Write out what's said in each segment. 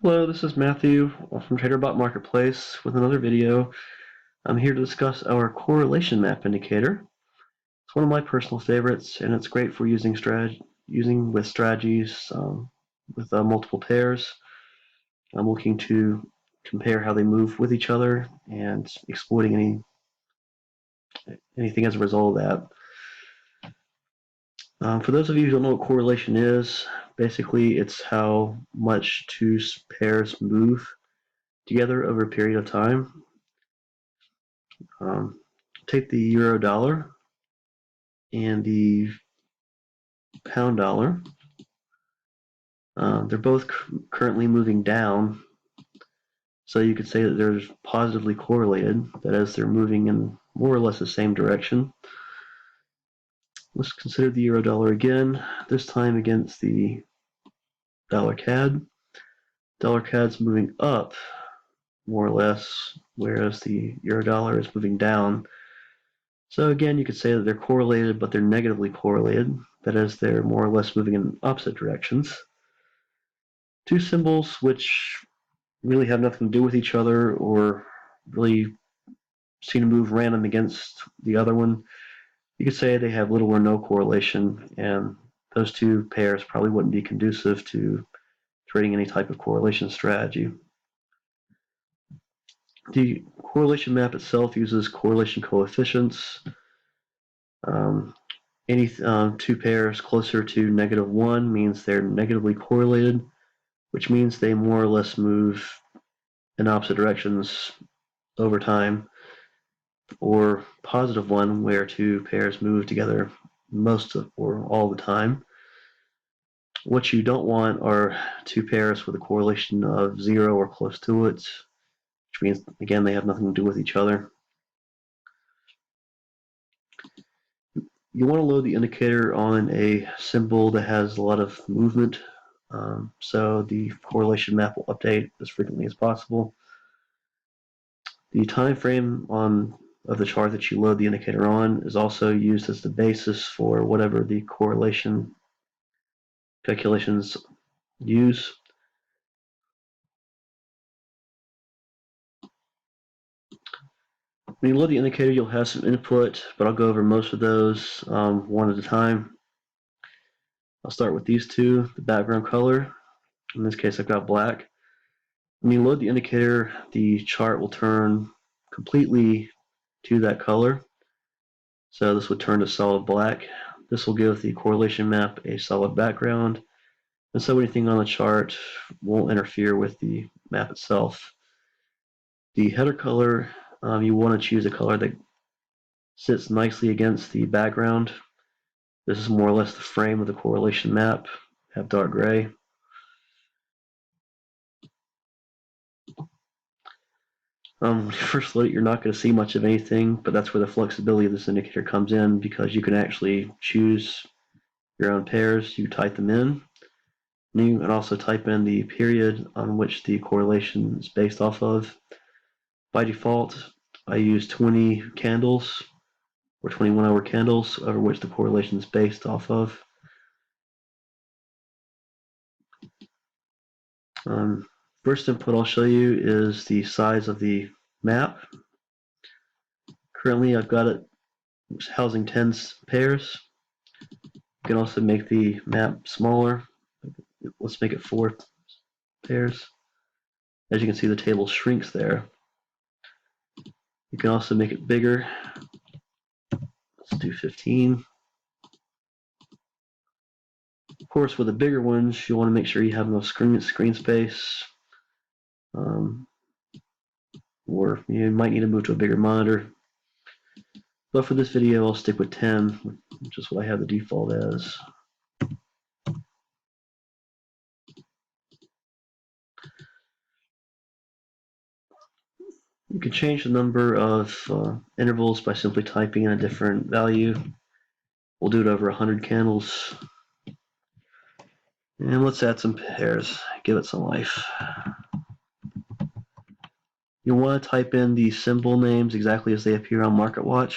Hello, this is Matthew from TraderBotMarketplace with another video. I'm here to discuss our correlation map indicator. It's one of my personal favorites, and it's great for using with strategies with multiple pairs. I'm looking to compare how they move with each other and exploiting anything as a result of that. For those of you who don't know what correlation is, basically it's how much two pairs move together over a period of time. Take the euro dollar and the pound dollar. They're both currently moving down, so you could say that they're positively correlated, that is, they're moving in more or less the same direction. Let's consider the euro dollar again, this time against the dollar CAD. Dollar CAD's moving up, more or less, whereas the euro dollar is moving down. So again, you could say that they're correlated, but they're negatively correlated. That is, they're more or less moving in opposite directions. Two symbols which really have nothing to do with each other or really seem to move random against the other one. You could say they have little or no correlation, and those two pairs probably wouldn't be conducive to trading any type of correlation strategy. The correlation map itself uses correlation coefficients. Any two pairs closer to -1 means they're negatively correlated, which means they more or less move in opposite directions over time, or +1 where two pairs move together most of or all the time. What you don't want are two pairs with a correlation of 0 or close to it, which means, again, they have nothing to do with each other. You want to load the indicator on a symbol that has a lot of movement, so the correlation map will update as frequently as possible. The time frame of the chart that you load the indicator on is also used as the basis for whatever the correlation calculations use. When you load the indicator, you'll have some input, but I'll go over most of those one at a time. I'll start with these two, the background color. In this case, I've got black. When you load the indicator, the chart will turn completely to that color. So this would turn to solid black. This will give the correlation map a solid background, and so anything on the chart won't interfere with the map itself. The header color, you want to choose a color that sits nicely against the background. This is more or less the frame of the correlation map. Have dark gray. When you first load it, you're not going to see much of anything, but that's where the flexibility of this indicator comes in, because you can actually choose your own pairs. You type them in, and you can also type in the period on which the correlation is based off of. By default, I use 20 candles or 21-hour candles over which the correlation is based off of. First input I'll show you is the size of the map. Currently I've got it housing 10 pairs. You can also make the map smaller. Let's make it 4 pairs. As you can see, the table shrinks there. You can also make it bigger. Let's do 15. Of course, with the bigger ones, you want to make sure you have enough screen space. Or you might need to move to a bigger monitor. But for this video, I'll stick with 10, which is what I have the default as. You can change the number of intervals by simply typing in a different value. We'll do it over 100 candles. And let's add some pairs, give it some life. You want to type in the symbol names exactly as they appear on MarketWatch.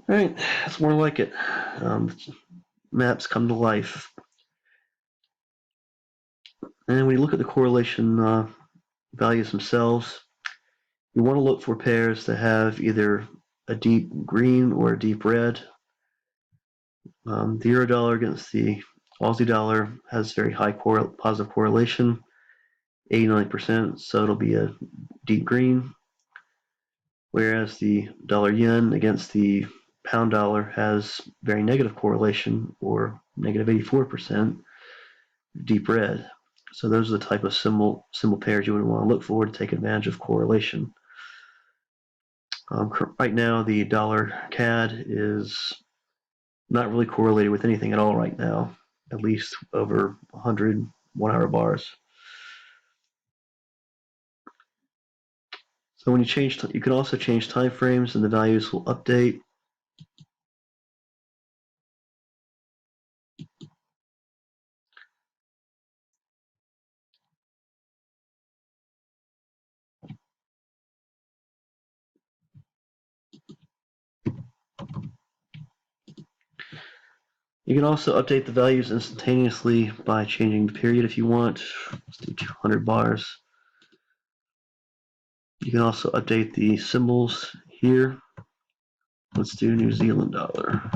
Alright, that's more like it. Maps come to life. And when you look at the correlation values themselves, you want to look for pairs that have either a deep green or a deep red. The euro dollar against the Aussie dollar has very high positive correlation, 89%, so it'll be a deep green. Whereas the dollar yen against the pound dollar has very negative correlation, or negative 84%, deep red. So those are the type of symbol pairs you would want to look for to take advantage of correlation. Right now, the dollar CAD is not really correlated with anything at all right now, at least over 100 1-hour bars. So when you change, you can also change time frames, and the values will update. You can also update the values instantaneously by changing the period if you want. Let's do 200 bars. You can also update the symbols here. Let's do New Zealand dollar.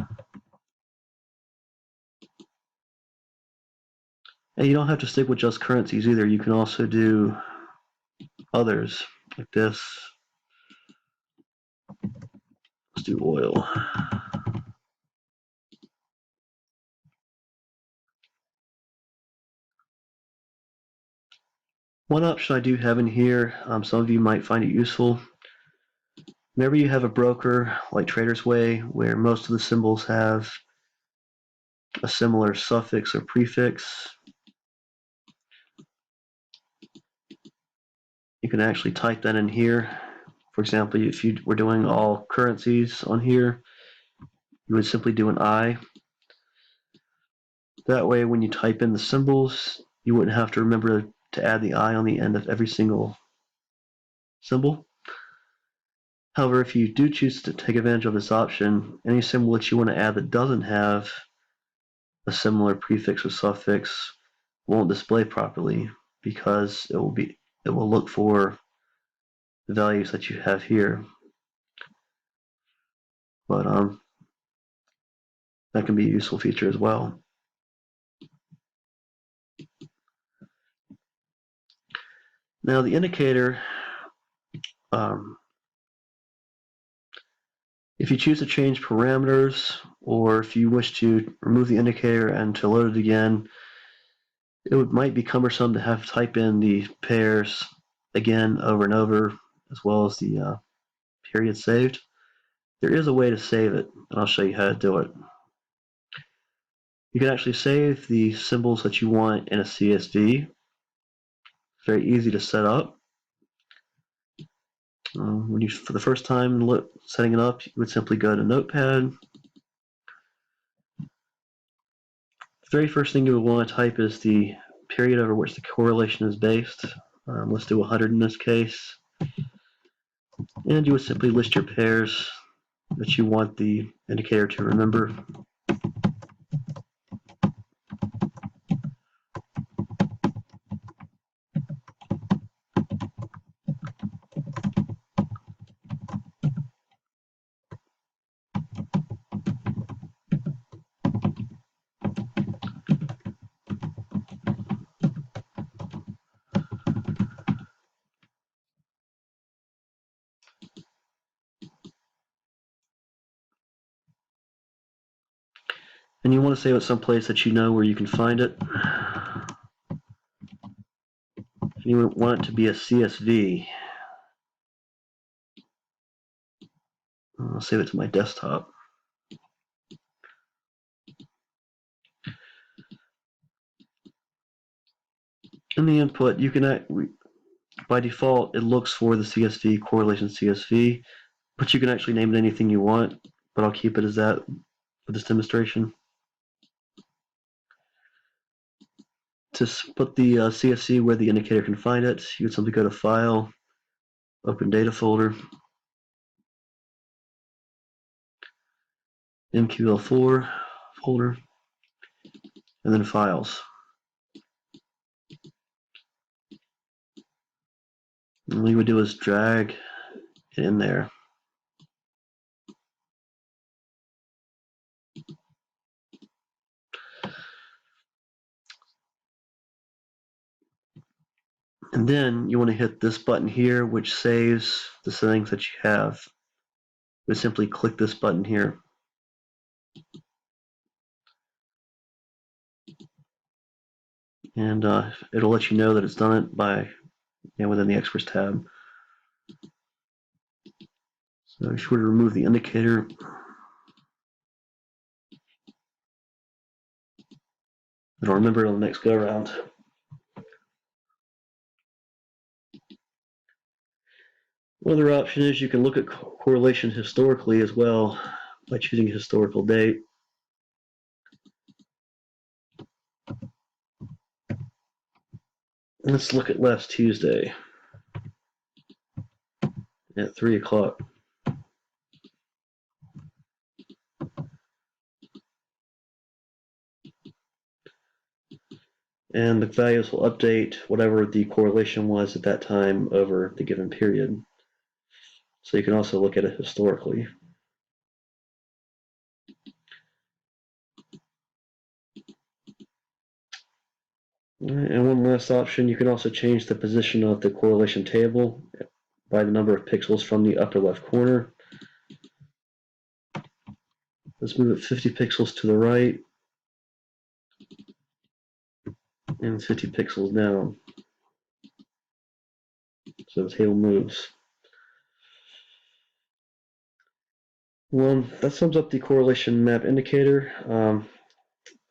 And you don't have to stick with just currencies either. You can also do others like this. Let's do oil. One option I do have in here, some of you might find it useful. Whenever you have a broker like Trader's Way, where most of the symbols have a similar suffix or prefix, you can actually type that in here. For example, if you were doing all currencies on here, you would simply do an I. That way, when you type in the symbols, you wouldn't have to remember to add the I on the end of every single symbol. However, if you do choose to take advantage of this option, any symbol that you want to add that doesn't have a similar prefix or suffix won't display properly, because it will look for the values that you have here. But that can be a useful feature as well. Now the indicator, if you choose to change parameters, or if you wish to remove the indicator and to load it again, it might be cumbersome to have to type in the pairs again over and over, as well as the period saved. There is a way to save it, and I'll show you how to do it. You can actually save the symbols that you want in a CSV. It's very easy to set up. For the first time setting it up, you would simply go to Notepad. The very first thing you would want to type is the period over which the correlation is based. Let's do 100 in this case. And you would simply list your pairs that you want the indicator to remember. And you want to save it someplace that you know where you can find it. You want it to be a CSV. I'll save it to my desktop. In the input, you can, by default, it looks for the CSV, correlation CSV, but you can actually name it anything you want, but I'll keep it as that for this demonstration. To put the CSV where the indicator can find it, you would simply go to File, Open Data Folder. MQL4 folder, and then files. And what we would do is drag it in there. And then you want to hit this button here, which saves the settings that you have. You simply click this button here. And it'll let you know that it's done it by within the Experts tab. So be sure to remove the indicator. It'll remember it on the next go around. Another option is you can look at correlation historically as well by choosing a historical date. Let's look at last Tuesday at 3 o'clock. And the values will update whatever the correlation was at that time over the given period. So you can also look at it historically. And one last option, you can also change the position of the correlation table by the number of pixels from the upper left corner. Let's move it 50 pixels to the right and 50 pixels down. So the table moves. Well, that sums up the correlation map indicator.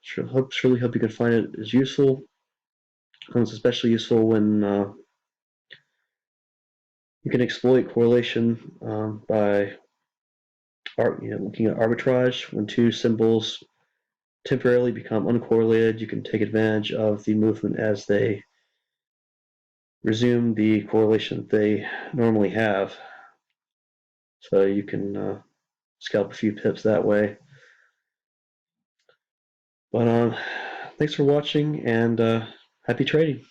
Surely hope you can find it as useful. It's especially useful when you can exploit correlation by looking at arbitrage. When two symbols temporarily become uncorrelated, you can take advantage of the movement as they resume the correlation that they normally have. So you can scalp a few pips that way. But thanks for watching, and happy trading.